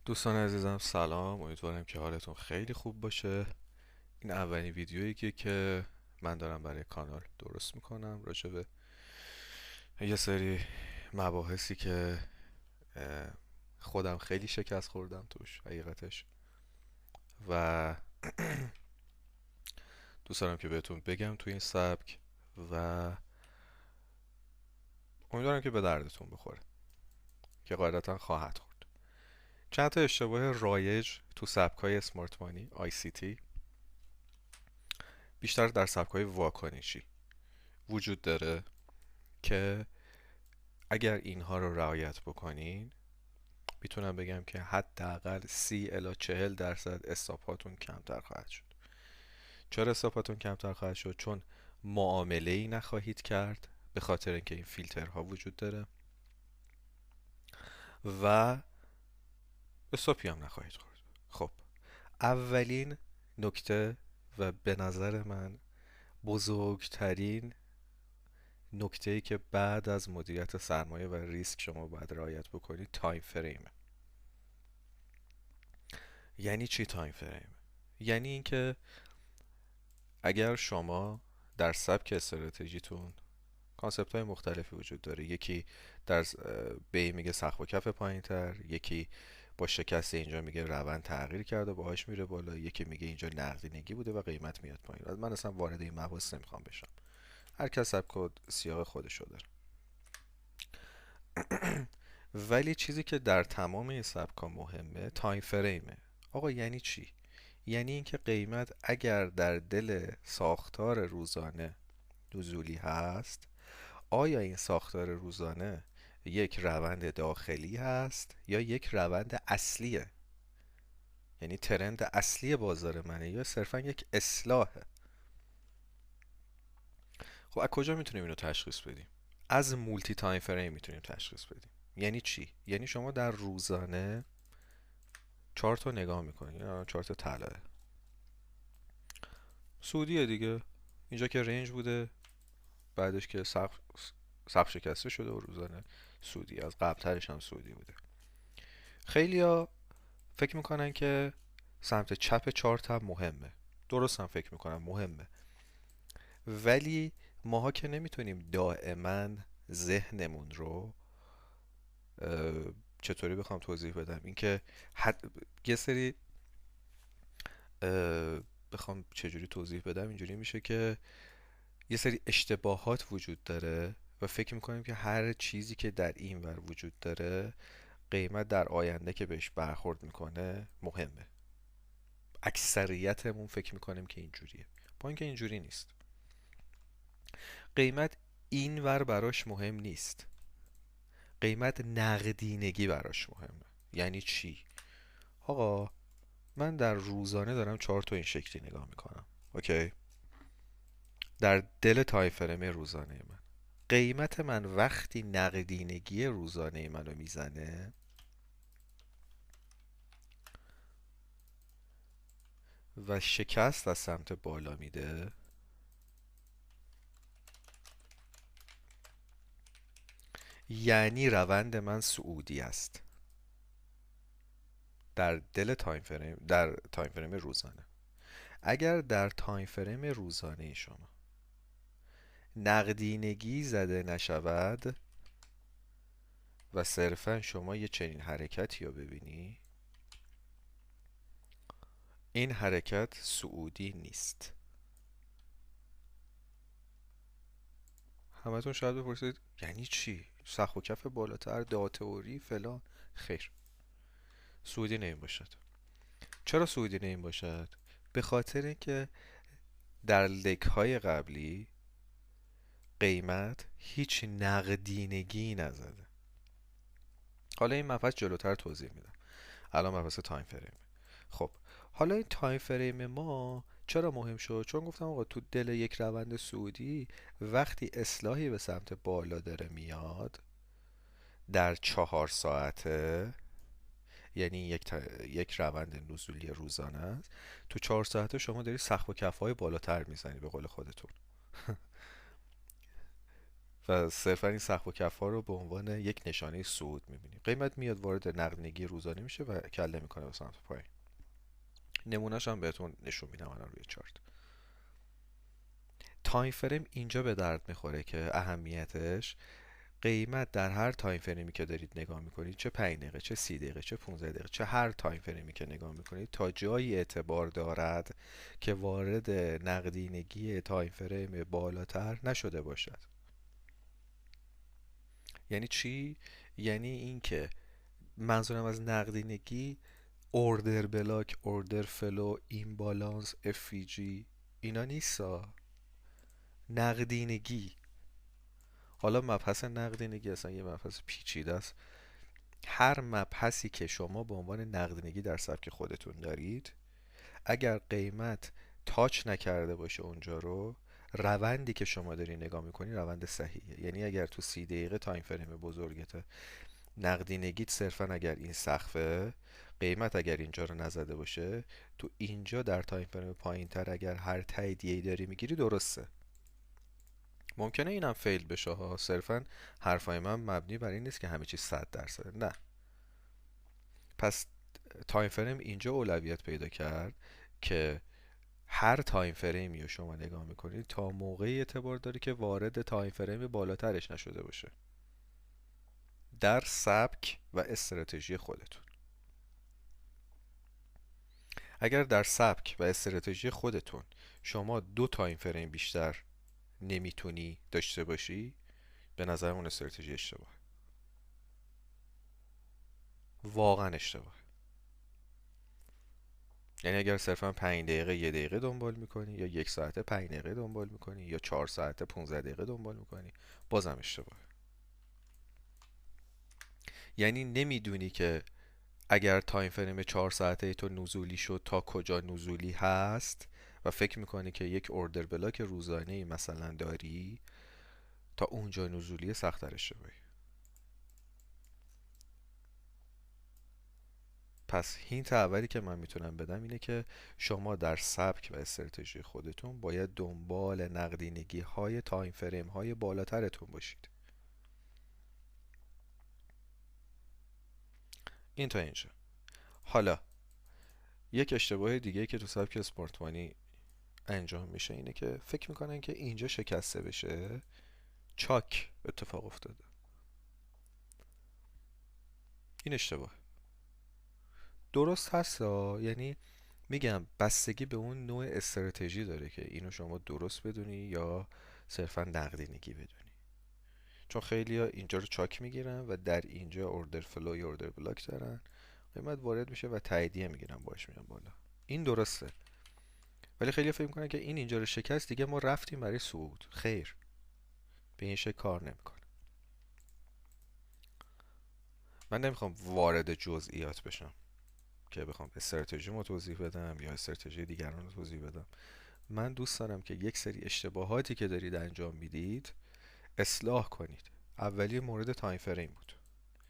دوستان عزیزم سلام، امیدوارم که حالتون خیلی خوب باشه. این اولین ویدیویی که من دارم برای کانال درست میکنم راجع به یه سری مباحثی که اه، خودم خیلی شکست خوردم توش حقیقتش و دوست دارم که بهتون بگم توی این سبک و امیدوارم که به دردتون بخوره که قاعدتا خواهد خورد. چند تا اشتباه رایج تو سبکای اسمارت مانی ICT بیشتر در سبکای واکنشی وجود داره که اگر اینها رو رعایت بکنین میتونم بگم که حداقل 30 الی 40% استاپاتون کمتر خواهد شد. چرا استاپاتون کمتر خواهد شد؟ چون معامله ای نخواهید کرد به خاطر اینکه این فیلترها وجود داره و استاپی هم نخواهید خورد. خب، اولین نکته و به نظر من بزرگترین نکته ای که بعد از مدیریت سرمایه و ریسک شما باید رعایت بکنید تایم فریم. یعنی چی تایم فریم؟ یعنی اینکه اگر شما در سبک استراتژیتون کانسپت های مختلفی وجود داره، یکی در بی میگه سقف و کف پایین تر، یکی با شکست اینجا میگه روند تغییر کرده باهاش میره بالا، یکی میگه اینجا نقدینگی بوده و قیمت میاد پایین. من اصلا وارد این مباحث نمیخوام بشم، هر کس سبک و سیاق خودشو داره. ولی چیزی که در تمام این سبک ها مهمه تایم فریمه. آقا یعنی چی؟ یعنی اینکه قیمت اگر در دل ساختار روزانه نزولی هست، آیا این ساختار روزانه یک روند داخلی هست یا یک روند اصلیه؟ یعنی ترند اصلی بازار منه یا صرفا یک اصلاحه؟ خب از کجا میتونیم اینو تشخیص بدیم؟ از مولتی تایم فریم میتونیم تشخیص بدیم. یعنی چی؟ یعنی شما در روزانه چارت رو نگاه میکنید، یا چارت طلایه سعودیه دیگه، اینجا که رنج بوده، بعدش که سقف شکسته شده و روزانه سعودی، از قبلترش هم سعودی بوده. خیلیا فکر میکنن که سمت چپ چارت هم مهمه. درست هم فکر میکنم مهمه، ولی ماها که نمیتونیم دائما ذهنمون رو چطوری بخوام توضیح بدم اینکه یه سری بخوام چجوری توضیح بدم اینجوری میشه که یه سری اشتباهات وجود داره و فکر میکنیم که هر چیزی که در این ور وجود داره قیمت در آینده که بهش برخورد میکنه مهمه. اکثریتمون فکر میکنیم که اینجوریه، با اینکه اینجوری نیست. قیمت این ور براش مهم نیست، قیمت نقدینگی براش مهمه. یعنی چی؟ آقا من در روزانه دارم چهار تا این شکلی نگاه میکنم، اوکی؟ در دل تایم فریم روزانه من قیمت من وقتی نقدینگی روزانه منو میزنه و شکست از سمت بالا میده، یعنی روند من صعودی است در دل تایم فریم روزانه. اگر در تایم فریم روزانه شما نقدینگی زده نشود و صرفا شما یه چنین حرکتی رو ببینی، این حرکت صعودی نیست. همتون شاید بپرسید یعنی چی؟ سقف و کف بالاتر، تئوری فلان. خیر، صعودی نمی باشد. چرا صعودی نمی باشد؟ به خاطر اینکه در لک های قبلی قیمت هیچ نقدینگی نزده. حالا این مبحث جلوتر توضیح میدم، الان مبحث تایم فریم. خب حالا این تایم فریم ما چرا مهم شد؟ چون گفتم آقا تو دل یک روند صعودی وقتی اصلاحی به سمت بالا داره میاد در 4 ساعته، یعنی یک روند نزولی روزانه است، تو 4 ساعته شما داری سقف و کفهای بالاتر میزنی به قول خودتون. و صرفا این سقف و کف ها رو به عنوان یک نشانه صعود میبینی. قیمت میاد وارد نقدینگی روزانه میشه و کله میکنه به سمت پایین. نمونهش هم بهتون نشون میدم الان روی چارت. تایم فریم اینجا به درد میخوره که اهمیتش قیمت در هر تایم فریمی که دارید نگاه میکنید، چه 5 دقیقه، چه 30 دقیقه، چه 15 دقیقه، چه هر تایم فریمی که نگاه میکنید، تا جایی اعتبار دارد که وارد نقدینگی تایم فریم بالاتر نشده باشد. یعنی چی؟ یعنی اینکه منظورم از نقدینگی اوردر بلاک، اوردر فلو، ایمبالانس، FVG اینا نیستا. نقدینگی. حالا مبحث نقدینگی اصلا یه مبحث پیچیده است. هر مبحثی که شما به عنوان نقدینگی در سبک خودتون دارید، اگر قیمت تاچ نکرده باشه اونجا رو، روندی که شما داری نگاه میکنی روند صحیحه. یعنی اگر تو 30 دقیقه تایم فریم بزرگته، نقدینگیت صرفا اگر این سقفه، قیمت اگر اینجا رو نزده باشه، تو اینجا در تایم فریم پایین تر اگر هر تاییدیه‌ای داری میگیری درسته. ممکنه اینم فیل بشه ها، صرفا حرفای من مبنی بر این نیست که همه چیز 100%. نه. پس تایم فریم اینجا اولویت پیدا کرد که هر تایم فریمی رو شما نگاه میکنید تا موقعی اعتبار داره که وارد تایم فریم بالاترش نشده باشه در سبک و استراتژی خودتون. اگر در سبک و استراتژی خودتون شما 2 تایم فریم بیشتر نمیتونی داشته باشی، به نظر اون استراتژی اشتباه، واقعا اشتباه. یعنی اگر صرفا 5 دقیقه 1 دقیقه دنبال میکنی، یا 1 ساعته 5 دقیقه دنبال میکنی، یا 4 ساعته 15 دقیقه دنبال میکنی، بازم اشتباه. یعنی نمیدونی که اگر تایم فریم 4 ساعته تو نزولی شد تا کجا نزولی هست و فکر میکنی که یک اوردر بلاک روزانه‌ای مثلا داری، تا اونجا نزولی سخت‌تر اشتباهی. پس هینت اولی که من میتونم بدم اینه که شما در سبک و استراتژی خودتون باید دنبال نقدینگی های تایم فریم های بالاترتون باشید. این تا اینجا. حالا یک اشتباه دیگه که تو سبک اسپورت مانی انجام میشه اینه که فکر میکنن که اینجا شکسته بشه چاک اتفاق افتاده. این اشتباه درست هست یعنی میگم بستگی به اون نوع استراتژی داره که اینو شما درست بدونی یا صرفا نقدینگی بدونی. چون خیلی ها اینجا رو چاک میگیرن و در اینجا اوردر فلو یا اوردر بلاک دارن، قیمت وارد میشه و تاییدیه میگیرن باش میان بالا. این درسته. ولی خیلی فکر میکنن که این اینجا رو شکست دیگه ما رفتیم برای صعود. خیر، به این شکل کار نمیکنه. من نمیخوام وارد جزئیات بشم که بخوام استراتژی ما توضیح بدم یا استراتژی دیگران رو توضیح بدم. من دوست دارم که یک سری اشتباهاتی که دارید انجام میدید اصلاح کنید. اولی مورد تایم فریم بود.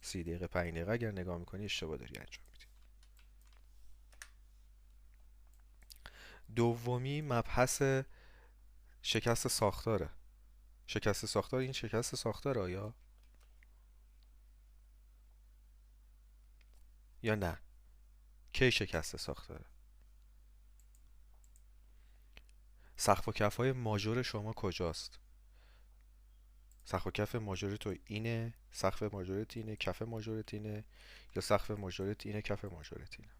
30 دقیقه 5 دقیقه اگر نگاه میکنی اشتباه داری انجام میدی. دومی مبحث شکست ساختاره. شکست ساختار، این شکست ساختار آیا یا نه؟ کی شکست ساختاره؟ سقف و کف های ماژور شما کجاست؟ سقف و کف ماژور تو اینه، سقف ماژورت اینه، کف ماژورت اینه، یا سقف ماژورت اینه، کف ماژورت اینه.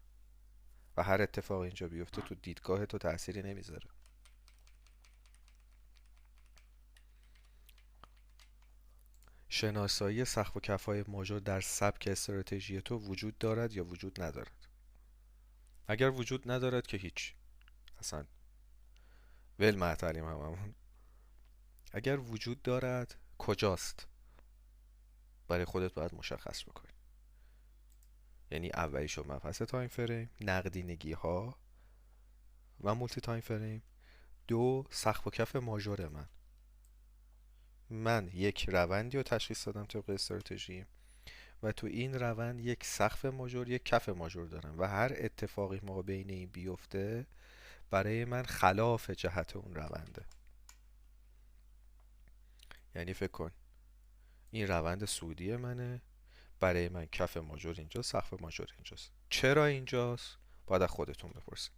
و هر اتفاق اینجا بیفته تو دیدگاه تو تأثیری نمیذاره. شناسایی سقف و کف‌های ماژور در سبک استراتژی تو وجود دارد یا وجود ندارد؟ اگر وجود ندارد که هیچ، اصلا ول معطلیم هممون. اگر وجود دارد کجاست؟ برای خودت باید مشخص بکنی. یعنی اولیشو مبحث تایم فریم، نقدینگی ها و مولتی تایم فریم. دو، سقف و کف ماژور من یک روندی رو تشخیص دادم طبق استراتژی و تو این روند یک سقف ماژور یک کف ماژور دارم و هر اتفاقی ما بین این بیفته برای من خلاف جهت اون رونده. یعنی فکر کن این روند سودی منه، برای من کف ماژور اینجاست، سقف ماژور اینجاست. چرا اینجاست؟ باید از خودتون بپرسید.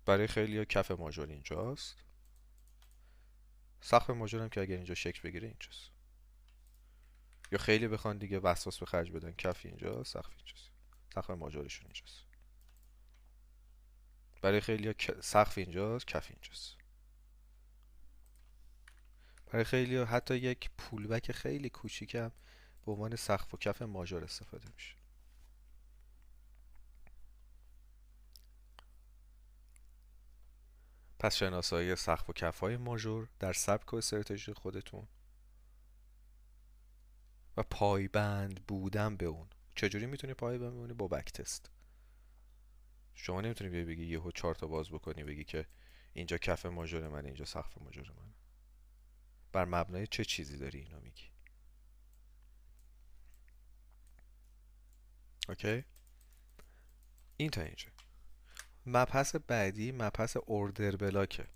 برای خیلی‌ها کف ماژور اینجاست، سقف ماژور هم که اگر اینجا شکل بگیره اینجاست. یا خیلی بخوان دیگه وسواس به خرج بدن، کف اینجاست، سقف اینجاست، سقف ماژورشون اینجاست. برای خیلی‌ها سقف اینجاست، کف اینجاست. برای خیلی‌ها حتی یک پولبک خیلی کوچیکم به عنوان سقف و کف ماژور استفاده میشه. پس شناسایی سقف و کف‌های ماژور در سبک و استراتژی خودتون و پایبند بودن به اون. چجوری میتونی پایبند بمونی؟ با بک تست. شما نمیتونی بگی یهو 4 تا باز بکنی بگی که اینجا کف ماژور من، اینجا سقف ماژور من. بر مبنای چه چیزی داری اینو میگی؟ اوکی؟ این تا اینجا. مبحث بعدی مبحث اوردر بلاکه.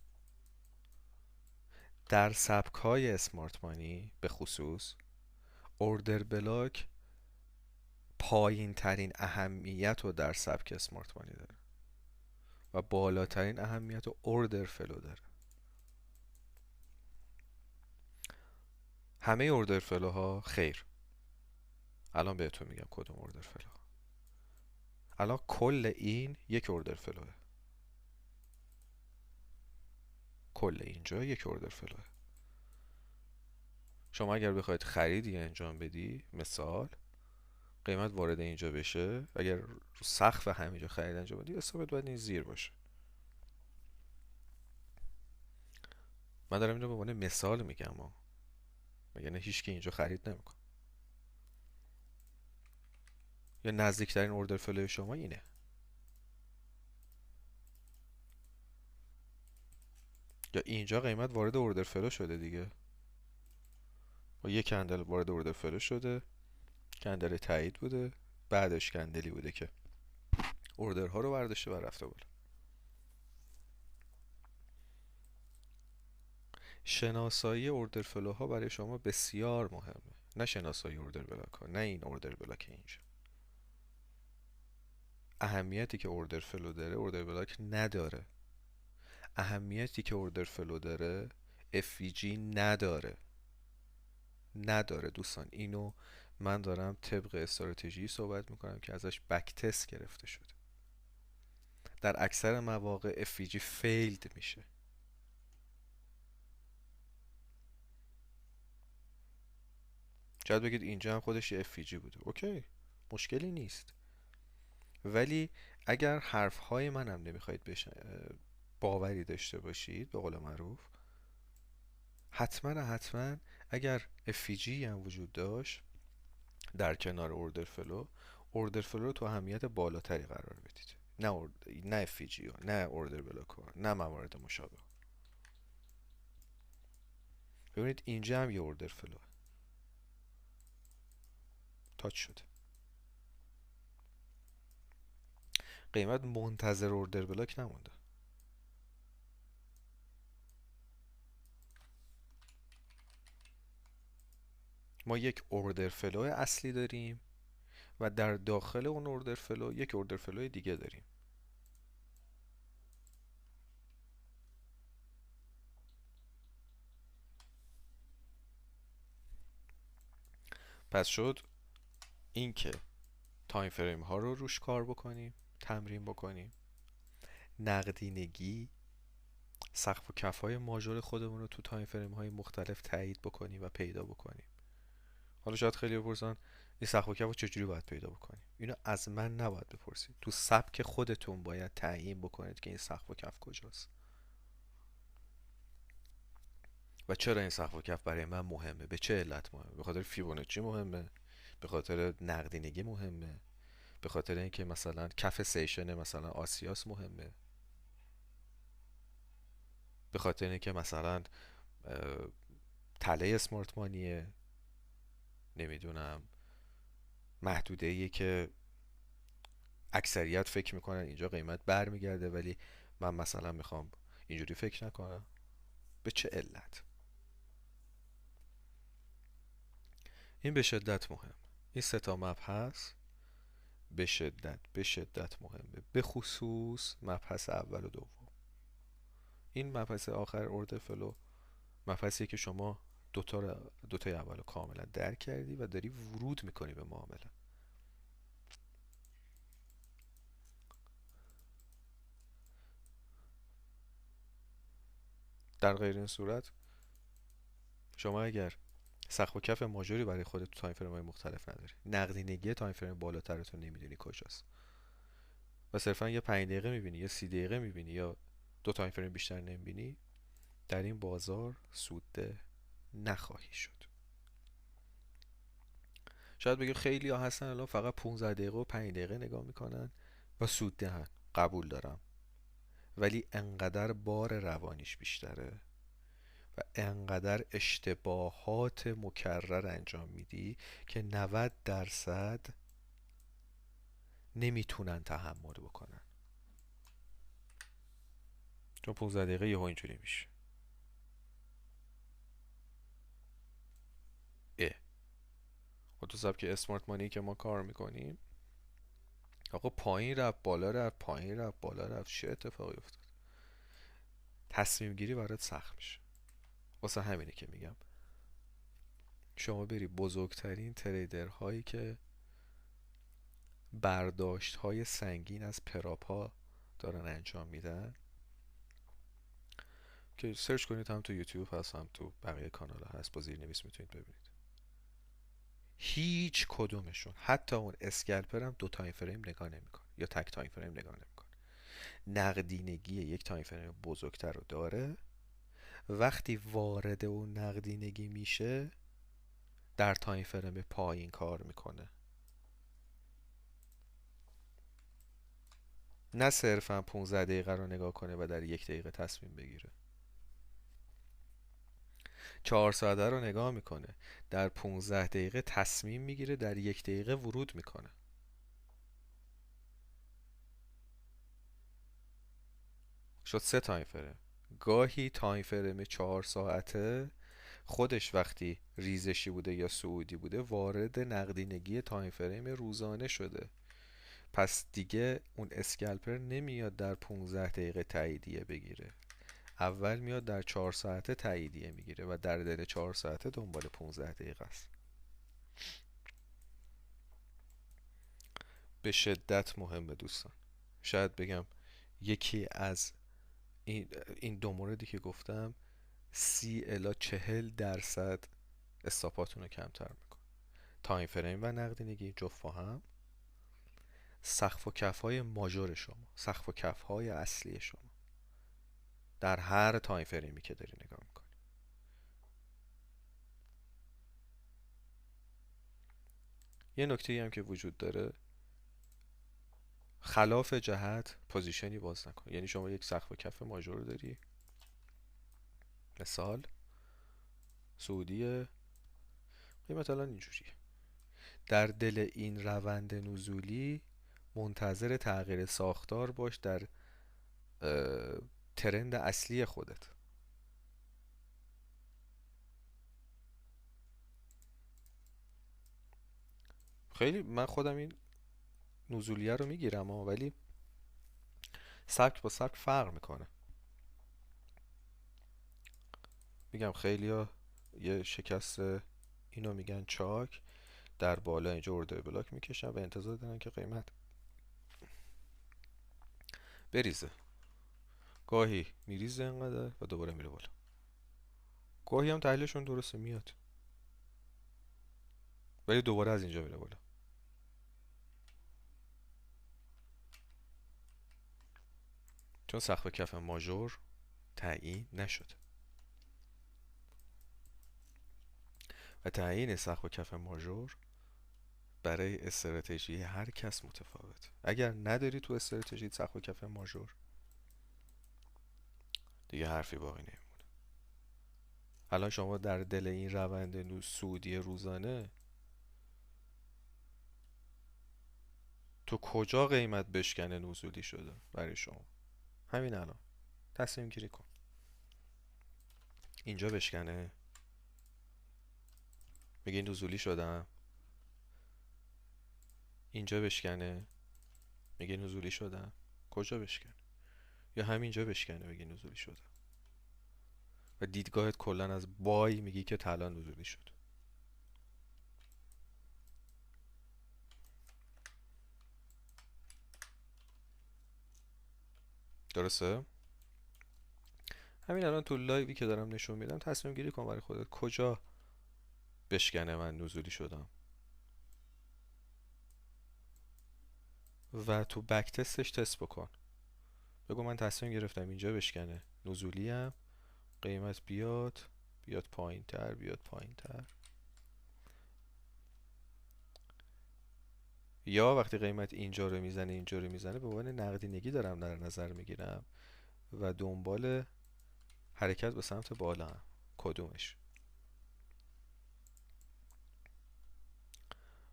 در سبک‌های اسمارت مانی به خصوص اوردر بلاک پایین ترین اهمیت رو در سبک اسمارت مانی داره و بالاترین اهمیت رو اوردر فلو داره. همه اوردر فلوها خیر. الان بهتون میگم کدوم اوردر فلو. الان کل این یک اوردر فلوه. کل اینجا یک اوردر فلوه. شما اگر بخواید خریدی انجام بدی، مثال قیمت وارد اینجا بشه، اگر رو سقف همینجا خرید انجام بدی، حسابت باید این زیر باشه. من دارم اینو به عنوان مثال میگم مگر هیچ کی اینجا خرید نمیکنه. یا نزدیکترین اوردر فلوی شما اینه. یا اینجا قیمت وارد اوردر فلو شده دیگه، با یک کندل وارد اوردر فلو شده، کندل تایید بوده، بعدش کندلی بوده که اوردرها رو برداشته و رفته بالا. شناسایی اوردر فلوها برای شما بسیار مهمه، نه شناسایی اوردر بلاک ها، نه این اوردر بلاک اینجا. اهمیتی که اوردر فلو داره اوردر بلاک نداره. اهمیتی که اوردر فلو داره FVG نداره دوستان. اینو من دارم طبق استراتژی صحبت میکنم که ازش بک تست گرفته شده. در اکثر مواقع FVG فیلد میشه. شاید بگید اینجا هم خودش یه FVG بوده، اوکی، مشکلی نیست. ولی اگر حرفهای منم نمیخواید باوری داشته باشید به قول معروف، حتما اگر FVG هم وجود داشت در کنار اوردر فلو رو تو اهمیت بالاتری قرار بدید. نه FVG ها، نه اوردر بلاک ها، نه موارد مشابه. ببینید اینجا هم یه اوردر فلو تاچ شده. قیمت منتظر اوردر بلاک نمونده. ما یک اوردر فلو اصلی داریم و در داخل اون اوردر فلو یک اوردر فلو دیگه داریم. پس شد اینکه تایم فریم ها رو روش کار بکنیم، تمرین بکنیم، نقدینگی، سقف و کف های ماژور خودمون رو تو تایم فریم های مختلف تایید بکنیم و پیدا بکنیم. حالا شاید خیلی بپرسن این سقف و کف رو چجوری باید پیدا بکنیم؟ اینو از من نباید بپرسید، تو سبک خودتون باید تعیین بکنید که این سقف و کف کجاست و چرا این سقف و کف برای من مهمه. به چه علت مهمه؟ به خاطر فیبوناچی مهمه، به خاطر نقدینگی مهمه، به خاطر اینکه مثلا کف سیشن مثلا آسیاس مهمه، به خاطر اینکه مثلا تله اسمارت مانیه، نمیدونم محدوده ایه که اکثریت فکر میکنن اینجا قیمت برمیگرده ولی من مثلا میخوام اینجوری فکر نکنم. به چه علت؟ این به شدت مهم. این سه تا مبحث به شدت مهمه، به خصوص مبحث اول و دوم. این مبحث آخر ارد فلو مبحثی که شما دوتای اول رو کاملا درک کردی و داری ورود میکنی به معامله. در غیر این صورت شما اگر سقف و کف ماژوری برای خودت تو تایم فریم های مختلف نداری، نقدینگی تایم فریم بالاترتون نمیدونی کجاست و صرفا یه 5 دقیقه میبینی یا 30 دقیقه میبینی یا دو تایم فریم بیشتر نمیبینی، در این بازار سودده نخواهی شد. شاید بگی خیلی ها هستن الان فقط 15 دقیقه و 5 دقیقه نگاه میکنن و سودده هن. قبول دارم، ولی انقدر بار روانیش بیشتره و انقدر اشتباهات مکرر انجام میدی که 90% نمیتونن تحمل بکنن، چون 15 دقیقه یهو اینجوری میشه. خود تو سبک اسمارت مانی که ما کار میکنیم، آقا پایین رفت بالا رفت پایین رفت بالا رفت، چه اتفاقی افتاد؟ تصمیم گیری برات سخت میشه. واسه همینه که میگم شما بری بزرگترین تریدرهایی که برداشت های سنگین از پراپا دارن انجام میدن که سرچ کنید، هم تو یوتیوب هست هم تو بقیه کانال ها هست، با زیرنویس میتونید ببینید. هیچ کدومشون حتی اون اسکلپر هم دو تایم فریم نگاه نمیکنه یا تک تایم فریم نگاه نمیکنه. نقدینگی یک تایم فریم بزرگتر رو داره، وقتی وارد اون نقدینگی میشه در تایم فریم پایین کار میکنه، نه صرفا 15 دقیقه رو نگاه کنه و در 1 دقیقه تصمیم بگیره. 4 ساعته رو نگاه میکنه، در 15 دقیقه تصمیم میگیره، در 1 دقیقه ورود میکنه. شد 3 تایم فریم. گاهی تایم فریم 4 ساعته خودش وقتی ریزشی بوده یا صعودی بوده وارد نقدینگی تایم فریم روزانه شده، پس دیگه اون اسکلپر نمیاد در 15 دقیقه تاییدیه بگیره، اول میاد در 4 ساعته تاییدیه میگیره و در دل 4 ساعته دنبال 15 دقیقه است. به شدت مهمه دوستان. شاید بگم یکی از این دو موردی که گفتم 30-40% استاپاتون رو کمتر میکنه. تایم فریم و نقدینگی جفت با هم، سقف و کف های ماژور شما، سقف و کف های اصلی شما در هر تایم فریمی که داری نگاه میکنی. یه نکته هم که وجود داره، خلاف جهت پوزیشنی باز نکن. یعنی شما یک سقف و کف ماژور داری، مثال سعودی قیمت الان اینجوری، در دل این روند نزولی منتظر تغییر ساختار باش در ترند اصلی خودت. خیلی من خودم این نزولیه رو میگیرم ولی سبک با سبک فرق میکنه. میگم خیلیا یه شکست اینو میگن چاک، در بالا اینجا اوردر بلاک میکشن و انتظار دارن که قیمت بریزه. گاهی میریزه اینقدر و دوباره میره بالا، گاهی هم تحلیلشون درسته میاد ولی دوباره از اینجا میره بالا. چون سقف کف ماژور تعیین نشده و تعیین سقف کف ماژور برای استراتژی هر کس متفاوت. اگر نداری تو استراتژی سقف کف ماژور دیگه حرفی باقی نمیمونه. الان شما در دل این روند سعودی روزانه تو کجا قیمت بشکنه نزولی شده برای شما؟ همین الان تصمیم گیری کن. اینجا بشکنه، میگه نزولی شدم. اینجا بشکنه، میگه نزولی شدم. کجا بشکنه؟ یا همینجا بشکنه بگه نزولی شدم. و دیدگاهت کلا از بای میگی که طلا نزولی شد. درسته؟ همین الان تو لایوی که دارم نشون میدم تصمیم گیری کن برای خودت کجا بشکنه من نزولی شدم و تو بک تستش تست بکن. بگو من تصمیم گرفتم اینجا بشکنه نزولیم، قیمت بیاد پایین تر، بیاد پایین تر. یا وقتی قیمت اینجا رو میزنه اینجا رو میزنه به عنوان نقدینگی دارم در نظر میگیرم و دنبال حرکت به سمت بالا هم. کدومش؟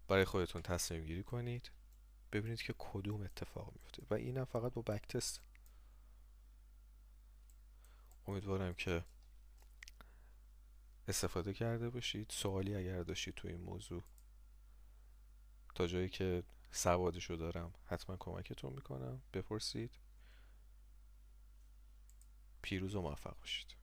برای خودتون تصمیم گیری کنید، ببینید که کدوم اتفاق میفته و اینم فقط با بک تست. امیدوارم که استفاده کرده باشید. سوالی اگر داشتید تو این موضوع تا جایی که سوادشو دارم حتما کمکتون میکنم، بپرسید. پیروز و موفق باشید.